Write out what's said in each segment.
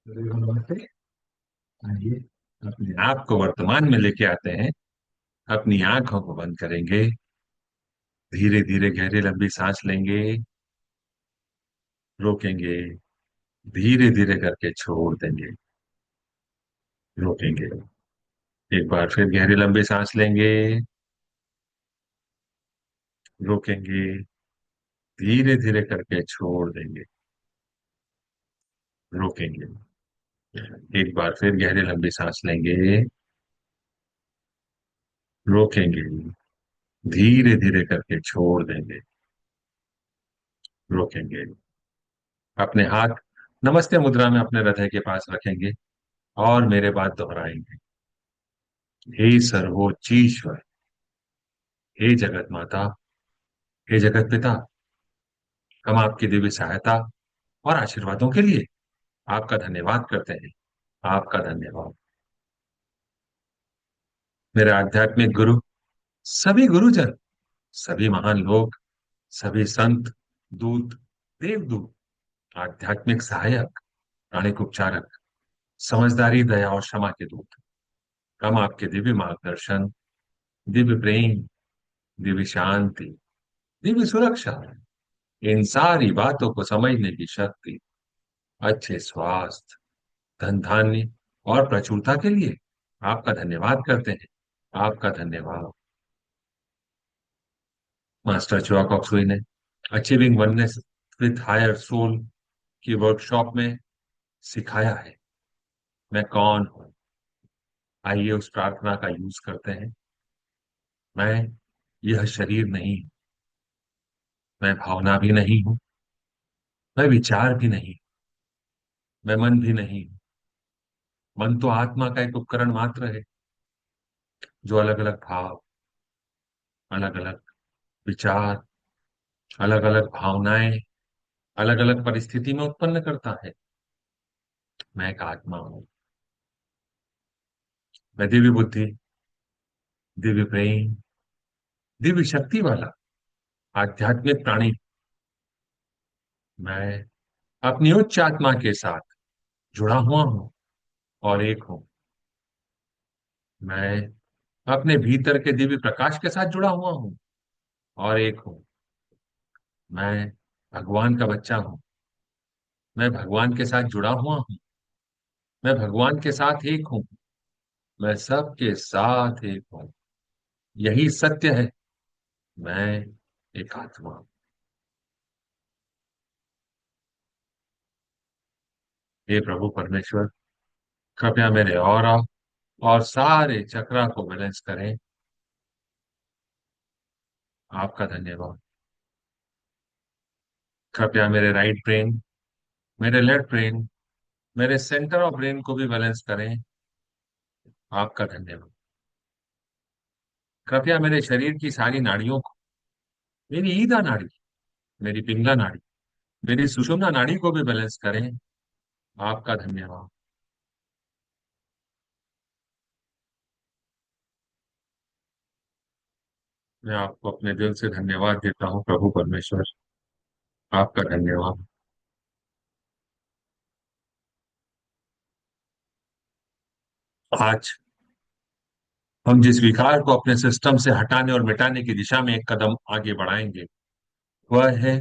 नमस्ते। आइए, अपने आप को वर्तमान में लेके आते हैं। अपनी आंखों को बंद करेंगे। धीरे धीरे गहरी लंबी सांस लेंगे। रोकेंगे। धीरे धीरे करके छोड़ देंगे। रोकेंगे। एक बार फिर गहरी लंबी सांस लेंगे। रोकेंगे। धीरे धीरे करके छोड़ देंगे। रोकेंगे। एक बार फिर गहरी लंबी सांस लेंगे। रोकेंगे। धीरे धीरे करके छोड़ देंगे। रोकेंगे। अपने हाथ नमस्ते मुद्रा में अपने हृदय के पास रखेंगे और मेरे बाद दोहराएंगे। हे सर्वोच्च ईश्वर, हे जगत माता, हे जगत पिता, हम आपकी दिव्य सहायता और आशीर्वादों के लिए आपका धन्यवाद करते हैं। आपका धन्यवाद। मेरे आध्यात्मिक गुरु, सभी गुरुजन, सभी महान लोग, सभी संत, दूत, देवदूत, आध्यात्मिक सहायक, प्राणिक उपचारक, समझदारी, दया और क्षमा के दूत, हम आपके दिव्य मार्गदर्शन, दिव्य प्रेम, दिव्य शांति, दिव्य सुरक्षा, इन सारी बातों को समझने की शक्ति, अच्छे स्वास्थ्य, धन धान्य और प्रचुरता के लिए आपका धन्यवाद करते हैं। आपका धन्यवाद। मास्टर चुआक सुई ने achieving oneness with higher soul की वर्कशॉप में सिखाया है। मैं कौन हूं? आइए उस प्रार्थना का यूज करते हैं। मैं यह शरीर नहीं हूं। मैं भावना भी नहीं हूं। मैं विचार भी नहीं। मैं मन भी नहीं हूं। मन तो आत्मा का एक उपकरण मात्र है जो अलग अलग भाव, अलग अलग विचार, अलग अलग भावनाएं अलग अलग परिस्थिति में उत्पन्न करता है। मैं एक आत्मा हूं। मैं दिव्य बुद्धि, दिव्य प्रेम, दिव्य शक्ति वाला आध्यात्मिक प्राणी। मैं अपनी उच्च आत्मा के साथ जुड़ा हुआ हूं और एक हूं। मैं अपने भीतर के दिव्य प्रकाश के साथ जुड़ा हुआ हूं और एक हूं। मैं भगवान का बच्चा हूं। मैं भगवान के साथ जुड़ा हुआ हूं। मैं भगवान के साथ एक हूं। मैं सबके साथ एक हूं। यही सत्य है। मैं एक आत्मा हूं। हे प्रभु परमेश्वर, कृपया मेरे ऑरा और सारे चक्रा को बैलेंस करें। आपका धन्यवाद। कृपया मेरे राइट ब्रेन, मेरे लेफ्ट ब्रेन, मेरे सेंटर ऑफ ब्रेन को भी बैलेंस करें। आपका धन्यवाद। कृपया मेरे शरीर की सारी नाड़ियों को, मेरी ईदा नाड़ी, मेरी पिंगला नाड़ी, मेरी सुषुम्ना नाड़ी को भी बैलेंस करें। आपका धन्यवाद। मैं आपको अपने दिल से धन्यवाद देता हूँ प्रभु परमेश्वर। आपका धन्यवाद। आज हम जिस विकार को अपने सिस्टम से हटाने और मिटाने की दिशा में एक कदम आगे बढ़ाएंगे, वह है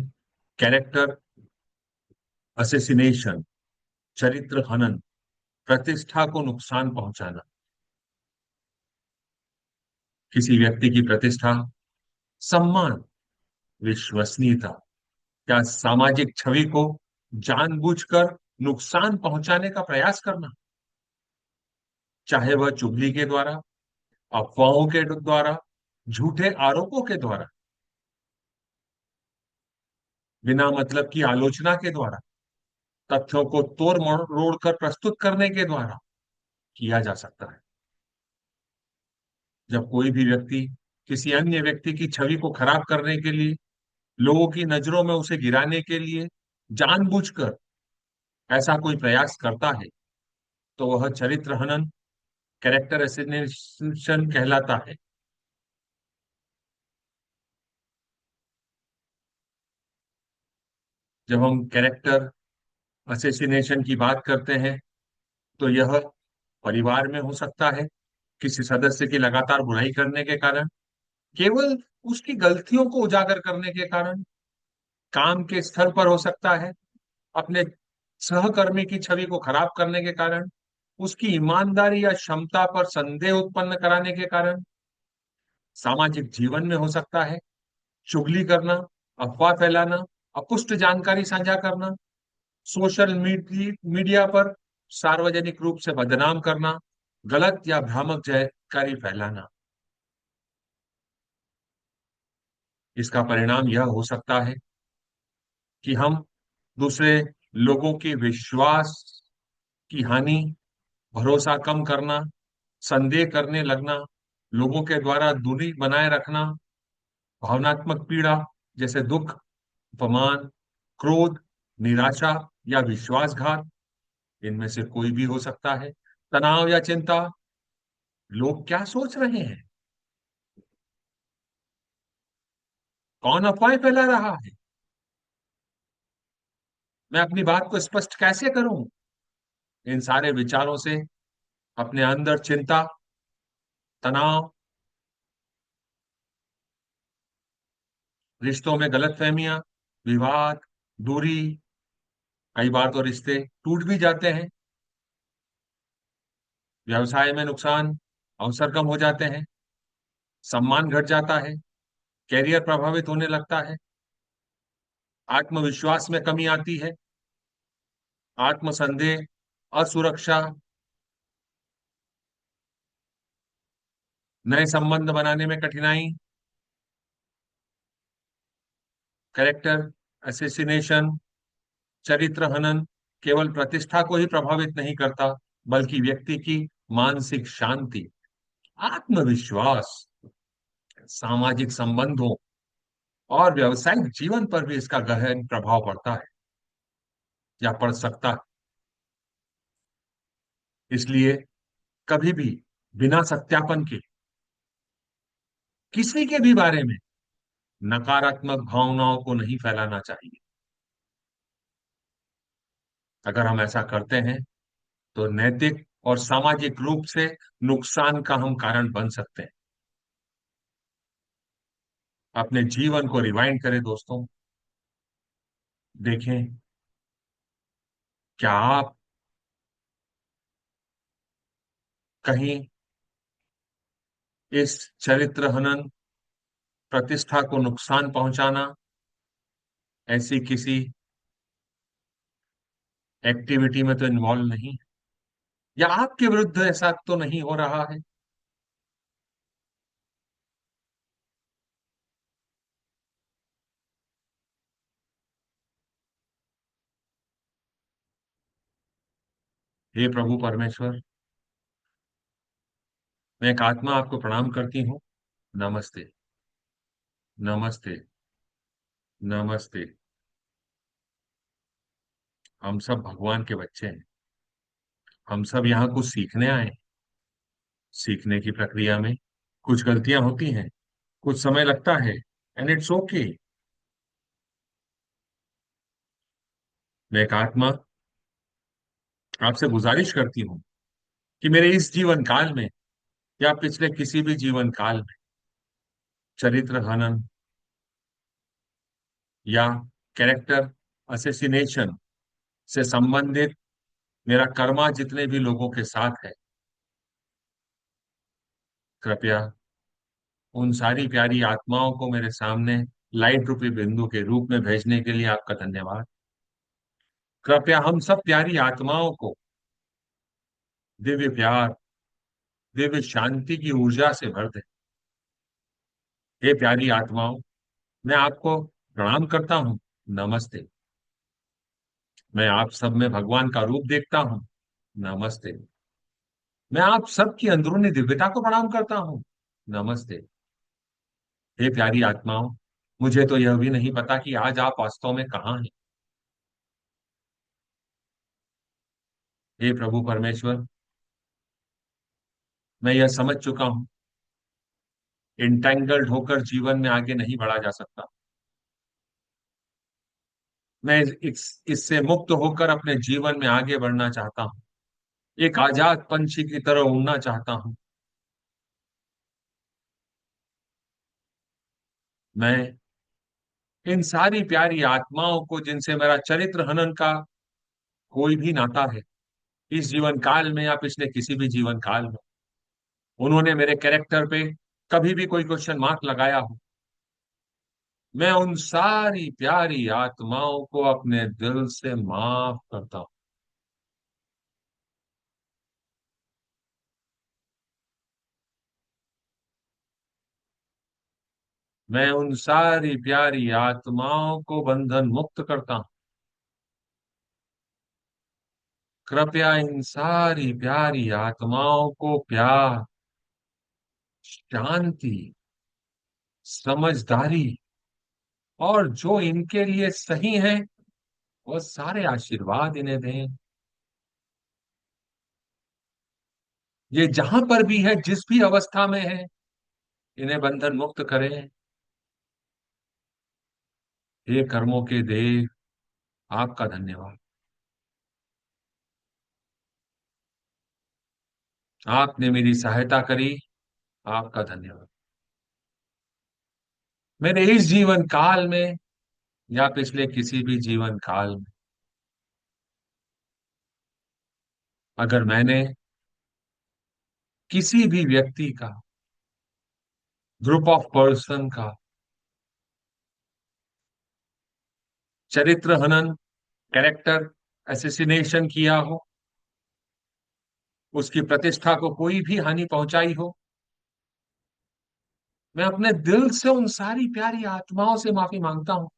कैरेक्टर असेसिनेशन, चरित्र हनन, प्रतिष्ठा को नुकसान पहुंचाना। किसी व्यक्ति की प्रतिष्ठा, सम्मान, विश्वसनीयता या सामाजिक छवि को जानबूझकर नुकसान पहुंचाने का प्रयास करना, चाहे वह चुगली के द्वारा, अफवाहों के द्वारा, झूठे आरोपों के द्वारा, बिना मतलब की आलोचना के द्वारा, तथ्यों को तोड़ मरोड़ कर प्रस्तुत करने के द्वारा किया जा सकता है। जब कोई भी व्यक्ति किसी अन्य व्यक्ति की छवि को खराब करने के लिए, लोगों की नजरों में उसे गिराने के लिए जानबूझकर ऐसा कोई प्रयास करता है, तो वह चरित्र हनन, कैरेक्टर असैसिनेशन कहलाता है। जब हम कैरेक्टर असैसिनेशन की बात करते हैं, तो यह परिवार में हो सकता है, किसी सदस्य की लगातार बुराई करने के कारण, केवल उसकी गलतियों को उजागर करने के कारण, काम के स्थल पर हो सकता है, अपने सहकर्मी की छवि को खराब करने के कारण, उसकी ईमानदारी या क्षमता पर संदेह उत्पन्न कराने के कारण, सामाजिक जीवन में हो सकता है, चुगली करना, अफवाह फैलाना, अपुष्ट जानकारी साझा करना, सोशल मीडिया पर सार्वजनिक रूप से बदनाम करना, गलत या भ्रामक जानकारी फैलाना। इसका परिणाम यह हो सकता है कि हम दूसरे लोगों के विश्वास की हानि, भरोसा कम करना, संदेह करने लगना, लोगों के द्वारा दूरी बनाए रखना, भावनात्मक पीड़ा जैसे दुख, अपमान, क्रोध, निराशा या विश्वासघात, इनमें से कोई भी हो सकता है। तनाव या चिंता, लोग क्या सोच रहे हैं, कौन अफवाहें फैला रहा है, मैं अपनी बात को स्पष्ट कैसे करूं, इन सारे विचारों से अपने अंदर चिंता, तनाव, रिश्तों में गलतफहमियां, विवाद, दूरी, कई बार तो रिश्ते टूट भी जाते हैं, व्यवसाय में नुकसान, अवसर कम हो जाते हैं, सम्मान घट जाता है, कैरियर प्रभावित होने लगता है, आत्मविश्वास में कमी आती है, आत्मसंदेह, असुरक्षा, नए संबंध बनाने में कठिनाई, कैरेक्टर असैसिनेशन, चरित्र हनन केवल प्रतिष्ठा को ही प्रभावित नहीं करता, बल्कि व्यक्ति की मानसिक शांति, आत्मविश्वास, सामाजिक संबंधों और व्यावसायिक जीवन पर भी इसका गहन प्रभाव पड़ता है या पड़ सकता है। इसलिए कभी भी बिना सत्यापन के किसी के भी बारे में नकारात्मक भावनाओं को नहीं फैलाना चाहिए। अगर हम ऐसा करते हैं तो नैतिक और सामाजिक रूप से नुकसान का हम कारण बन सकते हैं। अपने जीवन को रिवाइंड करें दोस्तों, देखें क्या आप कहीं इस चरित्र हनन, प्रतिष्ठा को नुकसान पहुंचाना, ऐसी किसी एक्टिविटी में तो इन्वॉल्व नहीं, या आपके विरुद्ध ऐसा तो नहीं हो रहा है। हे प्रभु परमेश्वर, मैं एक आत्मा आपको प्रणाम करती हूँ। नमस्ते। नमस्ते। नमस्ते। हम सब भगवान के बच्चे हैं। हम सब यहाँ कुछ सीखने आए हैं। सीखने की प्रक्रिया में कुछ गलतियां होती हैं, कुछ समय लगता है, एंड इट्स ओके। मैं एक आत्मा आपसे गुजारिश करती हूँ कि मेरे इस जीवन काल में या पिछले किसी भी जीवन काल में चरित्र हनन या कैरेक्टर असेसिनेशन से संबंधित मेरा कर्मा जितने भी लोगों के साथ है, कृपया उन सारी प्यारी आत्माओं को मेरे सामने लाइट रूपी बिंदु के रूप में भेजने के लिए आपका धन्यवाद। कृपया हम सब प्यारी आत्माओं को दिव्य प्यार, दिव्य शांति की ऊर्जा से भर दे। हे प्यारी आत्माओं, मैं आपको प्रणाम करता हूँ। नमस्ते। मैं आप सब में भगवान का रूप देखता हूँ। नमस्ते। मैं आप सबकी अंदरूनी दिव्यता को प्रणाम करता हूँ। नमस्ते। हे प्यारी आत्माओं, मुझे तो यह भी नहीं पता कि आज आप वास्तव में कहाँ हैं। हे प्रभु परमेश्वर, मैं यह समझ चुका हूँ, इंटेंगल्ड होकर जीवन में आगे नहीं बढ़ा जा सकता। मैं इससे मुक्त होकर अपने जीवन में आगे बढ़ना चाहता हूँ। एक आजाद पंछी की तरह उड़ना चाहता हूं। मैं इन सारी प्यारी आत्माओं को जिनसे मेरा चरित्र हनन का कोई भी नाता है, इस जीवन काल में या पिछले किसी भी जीवन काल में उन्होंने मेरे कैरेक्टर पे कभी भी कोई क्वेश्चन मार्क लगाया हो, मैं उन सारी प्यारी आत्माओं को अपने दिल से माफ करता हूं। मैं उन सारी प्यारी आत्माओं को बंधन मुक्त करता हूं। कृपया इन सारी प्यारी आत्माओं को प्यार, शांति, समझदारी और जो इनके लिए सही है वो सारे आशीर्वाद इन्हें दें। ये जहां पर भी है, जिस भी अवस्था में है, इन्हें बंधन मुक्त करें। हे कर्मों के देव, आपका धन्यवाद। आपने मेरी सहायता करी, आपका धन्यवाद। मेरे इस जीवन काल में या पिछले किसी भी जीवन काल में अगर मैंने किसी भी व्यक्ति का, ग्रुप ऑफ पर्सन का चरित्र हनन, कैरेक्टर एसेसिनेशन किया हो, उसकी प्रतिष्ठा को कोई भी हानि पहुंचाई हो, मैं अपने दिल से उन सारी प्यारी आत्माओं से माफी मांगता हूं,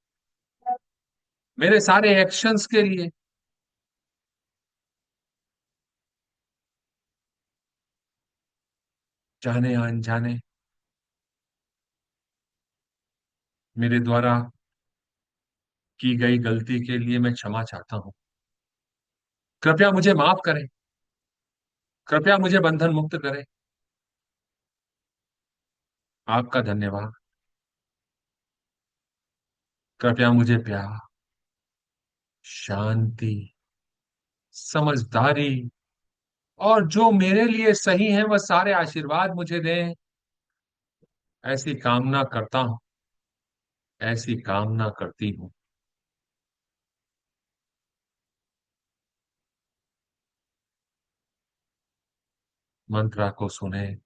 मेरे सारे एक्शंस के लिए। जाने या अनजाने मेरे द्वारा की गई गलती के लिए मैं क्षमा चाहता हूं। कृपया मुझे माफ करें। कृपया मुझे बंधन मुक्त करें। आपका धन्यवाद। कृपया मुझे प्यार, शांति, समझदारी और जो मेरे लिए सही है वह सारे आशीर्वाद मुझे दें। ऐसी कामना करता हूं, ऐसी कामना करती हूं। मंत्रा को सुने,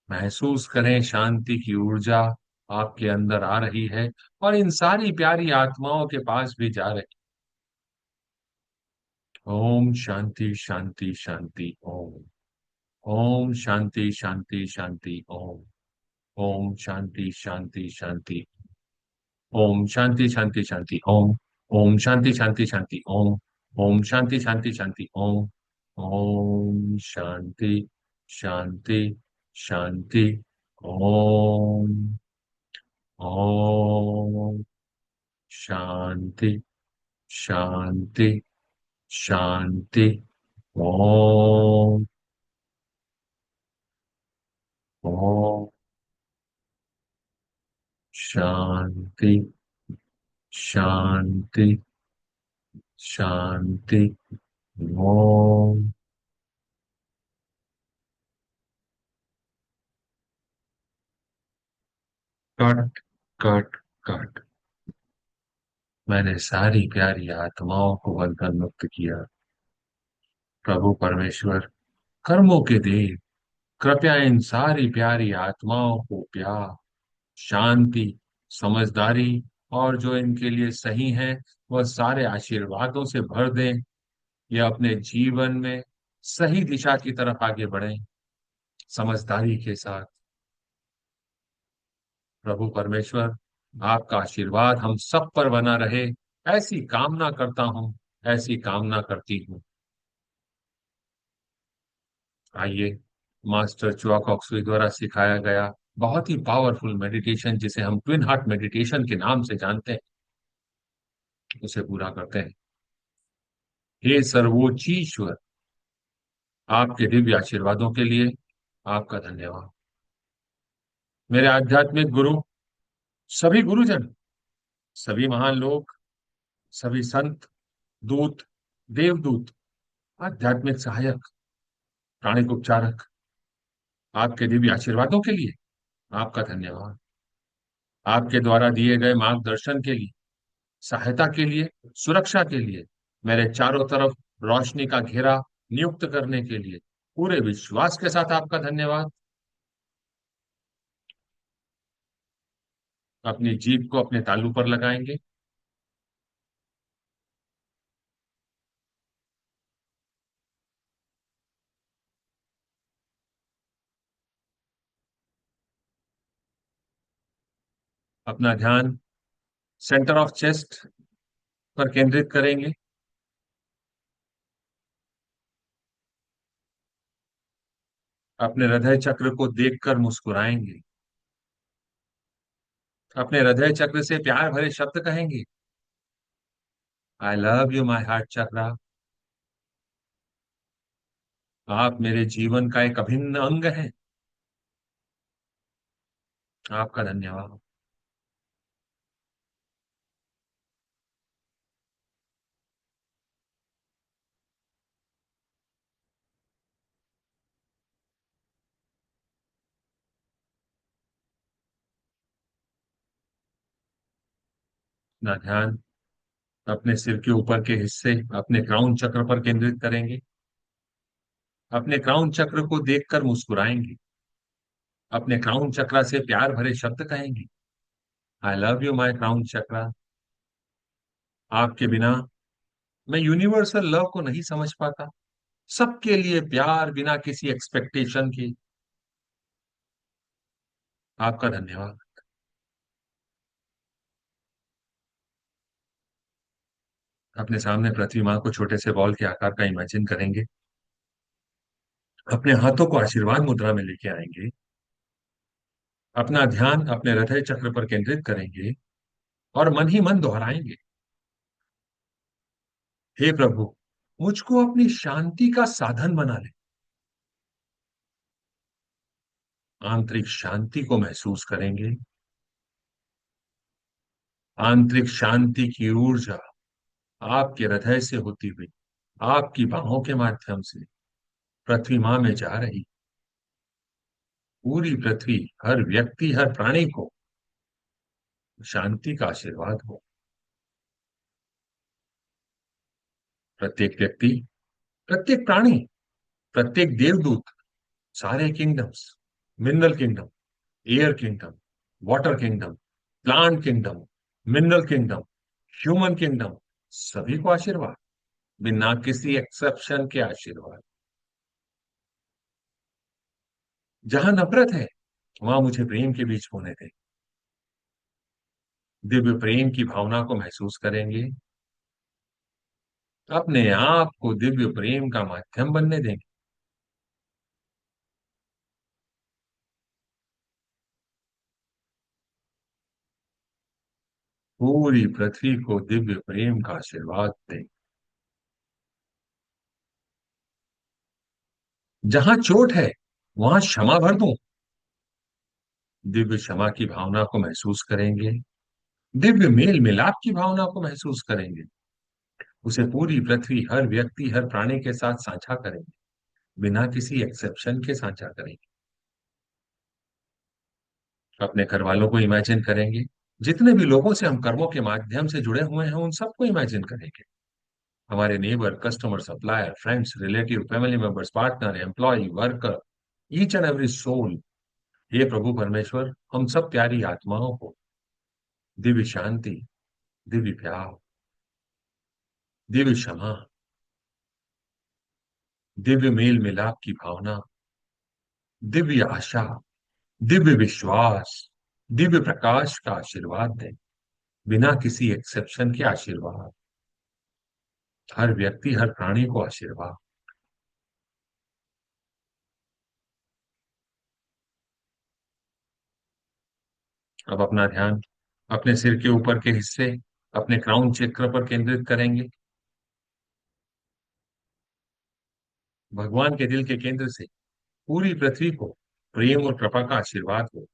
महसूस करें शांति की ऊर्जा आपके अंदर आ रही है और इन सारी प्यारी आत्माओं के पास भी जा रही। ओम शांति शांति शांति ओम। ओम शांति शांति शांति ओम। ओम शांति शांति शांति। ओम शांति शांति शांति ओम। ओम शांति शांति शांति ओम। ओम शांति शांति शांति ओम। ओम शांति शांति शांति ओम। ओम शांति शांति शांति ओम। ओम शांति शांति शांति ओम। Cut cut cut. मैंने सारी प्यारी आत्माओं को बंधन मुक्त किया। प्रभु परमेश्वर, कर्मों के देव, कृपया इन सारी प्यारी आत्माओं को प्यार, शांति, समझदारी और जो इनके लिए सही है वह सारे आशीर्वादों से भर दें। ये अपने जीवन में सही दिशा की तरफ आगे बढ़ें, समझदारी के साथ। प्रभु परमेश्वर, आपका आशीर्वाद हम सब पर बना रहे, ऐसी कामना करता हूं, ऐसी कामना करती हूँ। आइए, मास्टर चुआ कॉक्सवे द्वारा सिखाया गया बहुत ही पावरफुल मेडिटेशन, जिसे हम ट्विन हार्ट मेडिटेशन के नाम से जानते हैं, उसे पूरा करते हैं। हे सर्वोच्चीश्वर, आपके दिव्य आशीर्वादों के लिए आपका धन्यवाद। मेरे आध्यात्मिक गुरु, सभी गुरुजन, सभी महान लोग, सभी संत, दूत, देवदूत, आध्यात्मिक सहायक, प्राणिक उपचारक, आपके दिव्य आशीर्वादों के लिए आपका धन्यवाद। आपके द्वारा दिए गए मार्गदर्शन के लिए, सहायता के लिए, सुरक्षा के लिए, मेरे चारों तरफ रोशनी का घेरा नियुक्त करने के लिए पूरे विश्वास के साथ आपका धन्यवाद। अपनी जीभ को अपने तालू पर लगाएंगे। अपना ध्यान सेंटर ऑफ चेस्ट पर केंद्रित करेंगे। अपने हृदय चक्र को देखकर मुस्कुराएंगे। अपने हृदय चक्र से प्यार भरे शब्द कहेंगे। I love you my heart chakra. आप मेरे जीवन का एक अभिन्न अंग हैं। आपका धन्यवाद। अपना ध्यान अपने सिर के ऊपर के हिस्से, अपने क्राउन चक्र पर केंद्रित करेंगे। अपने क्राउन चक्र को देखकर मुस्कुराएंगे। अपने क्राउन चक्रा से प्यार भरे शब्द कहेंगे। I love you my crown chakra. आपके बिना मैं यूनिवर्सल लव को नहीं समझ पाता। सबके लिए प्यार बिना किसी एक्सपेक्टेशन की। आपका धन्यवाद। अपने सामने पृथ्वी माँ को छोटे से बॉल के आकार का इमेजिन करेंगे। अपने हाथों को आशीर्वाद मुद्रा में लेके आएंगे। अपना ध्यान अपने हृदय चक्र पर केंद्रित करेंगे और मन ही मन दोहराएंगे। हे प्रभु, मुझको अपनी शांति का साधन बना ले। आंतरिक शांति को महसूस करेंगे। आंतरिक शांति की ऊर्जा आपके हृदय से होती हुई आपकी बाहों के माध्यम से पृथ्वी माँ में जा रही। पूरी पृथ्वी, हर व्यक्ति, हर प्राणी को शांति का आशीर्वाद हो। प्रत्येक व्यक्ति, प्रत्येक प्राणी, प्रत्येक देवदूत, सारे kingdoms, mineral kingdom, air kingdom, water kingdom, plant kingdom, mineral kingdom, human kingdom, सभी को आशीर्वाद, बिना किसी एक्सेप्शन के आशीर्वाद। जहां नफरत है वहां मुझे प्रेम के बीज बोने दें। दिव्य प्रेम की भावना को महसूस करेंगे। अपने आप को दिव्य प्रेम का माध्यम बनने देंगे। पूरी पृथ्वी को दिव्य प्रेम का आशीर्वाद दें। जहां चोट है वहां क्षमा भर दूं। दिव्य क्षमा की भावना को महसूस करेंगे। दिव्य मेल मिलाप की भावना को महसूस करेंगे। उसे पूरी पृथ्वी, हर व्यक्ति, हर प्राणी के साथ साझा करेंगे, बिना किसी एक्सेप्शन के साझा करेंगे। अपने घर वालों को इमेजिन करेंगे। जितने भी लोगों से हम कर्मों के माध्यम से जुड़े हुए हैं उन सबको इमेजिन करेंगे। हमारे neighbour, customer, supplier, friends, relative, family members, partner, employ, worker, each and every soul. हे प्रभु परमेश्वर, हम सब प्यारी आत्माओं को दिव्य शांति, दिव्य प्यार, दिव्य क्षमा, दिव्य मेल मिलाप की भावना, दिव्य आशा, दिव्य विश्वास, दिव्य प्रकाश का आशीर्वाद दें, बिना किसी एक्सेप्शन के आशीर्वाद। हर व्यक्ति, हर प्राणी को आशीर्वाद। अब अपना ध्यान अपने सिर के ऊपर के हिस्से, अपने क्राउन चक्र पर केंद्रित करेंगे। भगवान के दिल के केंद्र से पूरी पृथ्वी को प्रेम और कृपा का आशीर्वाद हो।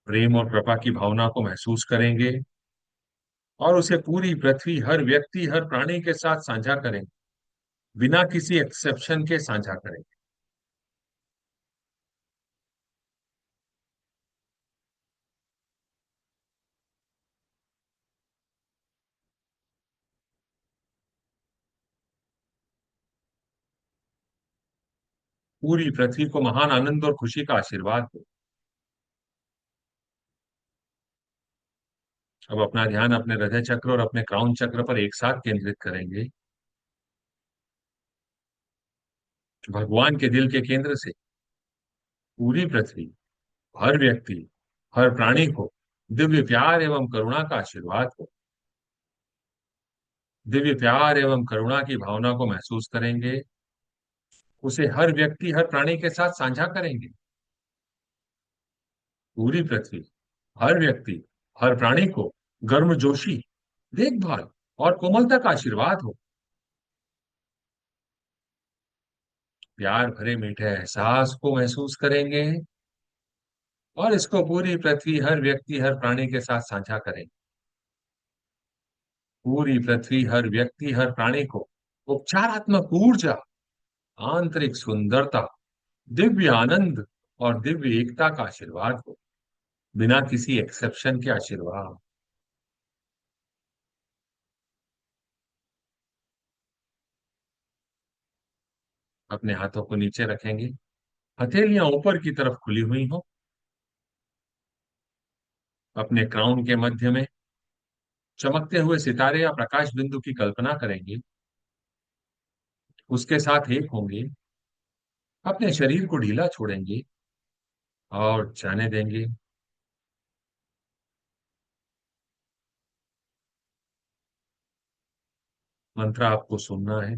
प्रेम और कृपा की भावना को महसूस करेंगे और उसे पूरी पृथ्वी, हर व्यक्ति, हर प्राणी के साथ साझा करेंगे। बिना किसी एक्सेप्शन के साझा करेंगे। पूरी पृथ्वी को महान आनंद और खुशी का आशीर्वाद हो। अब अपना ध्यान अपने हृदय चक्र और अपने क्राउन चक्र पर एक साथ केंद्रित करेंगे। भगवान के दिल के केंद्र से पूरी पृथ्वी, हर व्यक्ति, हर प्राणी को दिव्य प्यार एवं करुणा का आशीर्वाद हो। दिव्य प्यार एवं करुणा की भावना को महसूस करेंगे। उसे हर व्यक्ति, हर प्राणी के साथ साझा करेंगे। पूरी पृथ्वी, हर व्यक्ति, हर प्राणी को गर्मजोशी, देखभाल और कोमलता का आशीर्वाद हो। प्यार भरे मीठे एहसास को महसूस करेंगे और इसको पूरी पृथ्वी, हर व्यक्ति, हर प्राणी के साथ साझा करेंगे। पूरी पृथ्वी, हर व्यक्ति, हर प्राणी को उपचारात्मक ऊर्जा, आंतरिक सुंदरता, दिव्य आनंद और दिव्य एकता का आशीर्वाद हो। बिना किसी एक्सेप्शन के आशीर्वाद। अपने हाथों को नीचे रखेंगे, हथेलियां ऊपर की तरफ खुली हुई हो। अपने क्राउन के मध्य में चमकते हुए सितारे या प्रकाश बिंदु की कल्पना करेंगे। उसके साथ एक होंगे। अपने शरीर को ढीला छोड़ेंगे और जाने देंगे। मंत्र आपको सुनना है।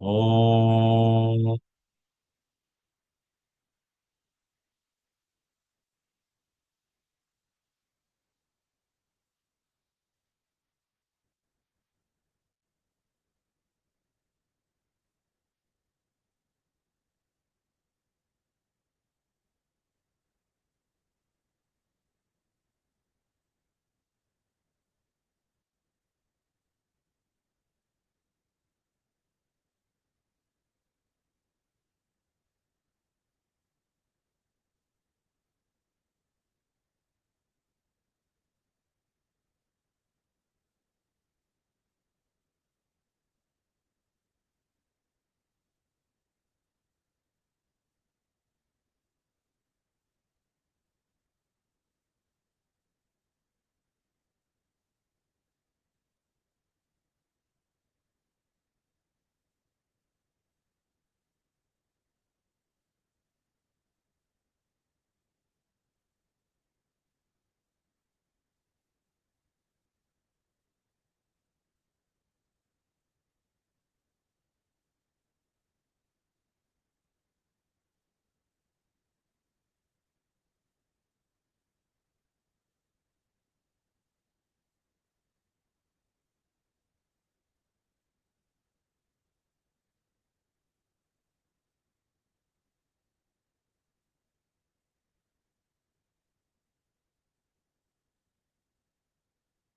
ओम।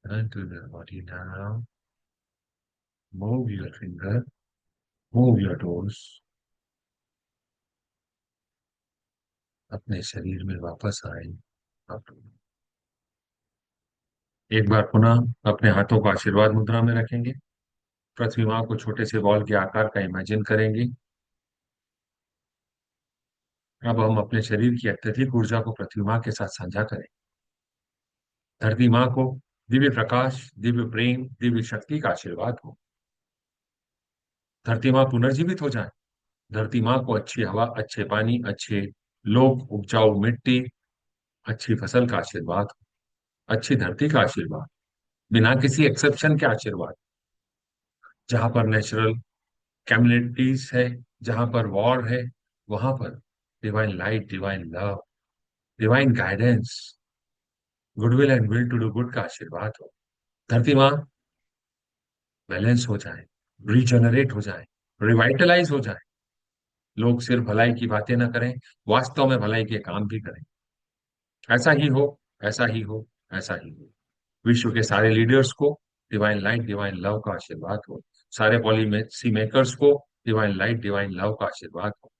Turn to the body now. Move your finger, move your toes. अपने शरीर में वापस आए। आप एक बार पुनः अपने हाथों को आशीर्वाद मुद्रा में रखेंगे। पृथ्वी माँ को छोटे से बॉल के आकार का इमेजिन करेंगे। अब हम अपने शरीर की अत्यधिक ऊर्जा को पृथ्वी माँ के साथ साझा करें। धरती माँ को दिव्य प्रकाश, दिव्य प्रेम, दिव्य शक्ति का आशीर्वाद हो। धरती माँ पुनर्जीवित हो जाए। धरती माँ को अच्छी हवा, अच्छे पानी, अच्छे लोग, उपजाऊ मिट्टी, अच्छी फसल का आशीर्वाद हो। अच्छी धरती का आशीर्वाद, बिना किसी एक्सेप्शन के आशीर्वाद। जहां पर नेचुरल कैमिलिटीज है, जहां पर वॉर है, वहां पर divine light, divine love, divine guidance, goodwill and will to do good का आशीर्वाद हो। धरती माँ बैलेंस हो जाए, रीजनरेट हो जाए, रिवाइटलाइज हो जाए। लोग सिर्फ भलाई की बातें ना करें, वास्तव में भलाई के काम भी करें। ऐसा ही हो, ऐसा ही हो, ऐसा ही हो। विश्व के सारे लीडर्स को डिवाइन लाइट डिवाइन लव का आशीर्वाद हो। सारे पॉलिसी मेकर्स को डिवाइन लाइट डिवाइन लव का आशीर्वाद हो।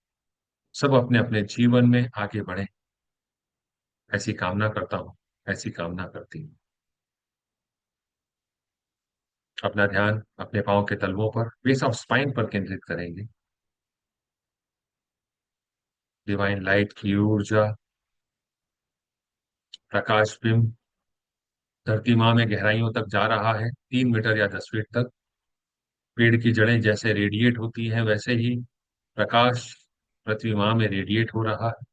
सब अपने अपने जीवन में आगे बढ़े, ऐसी कामना करता हूँ, ऐसी कामना करती हूँ। अपना ध्यान अपने पाँव के तलवों पर, बेस ऑफ स्पाइन पर केंद्रित करेंगे। डिवाइन लाइट की ऊर्जा, प्रकाश बिंब धरती माँ में गहराइयों तक जा रहा है, 3 मीटर या 10 फीट तक। पेड़ की जड़ें जैसे रेडिएट होती हैं, वैसे ही प्रकाश पृथ्वी माँ में रेडिएट हो रहा है।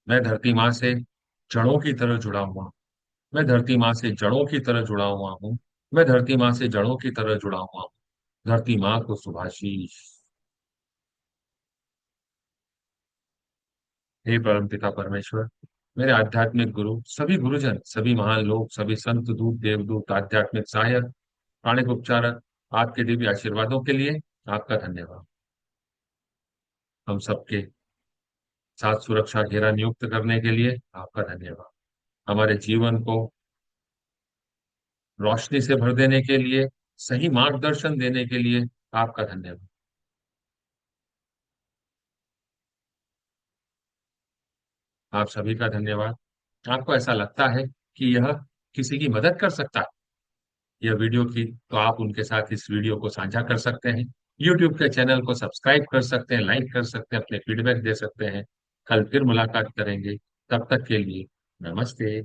मैं धरती माँ से जड़ों की तरह जुड़ा हुआ हूँ। मैं धरती माँ से जड़ों की तरह जुड़ा हुआ हूँ। मैं धरती माँ से जड़ों की तरह जुड़ा हुआ हूँ। धरती माँ को सुभाशीष। हे परमपिता परमेश्वर, मेरे आध्यात्मिक गुरु, सभी गुरुजन, सभी महान लोग, सभी संत दूत देवदूत, आध्यात्मिक सहायक, प्राणिक उपचारक, आपके दिव्य आशीर्वादों के लिए आपका धन्यवाद। हम सबके साथ सुरक्षा घेरा नियुक्त करने के लिए आपका धन्यवाद। हमारे जीवन को रोशनी से भर देने के लिए, सही मार्गदर्शन देने के लिए आपका धन्यवाद। आप सभी का धन्यवाद। आपको ऐसा लगता है कि यह किसी की मदद कर सकता है, यह वीडियो की, तो आप उनके साथ इस वीडियो को साझा कर सकते हैं। YouTube के चैनल को सब्सक्राइब कर सकते हैं, लाइक कर सकते हैं, अपने फीडबैक दे सकते हैं। कल फिर मुलाकात करेंगे। तब तक के लिए नमस्ते।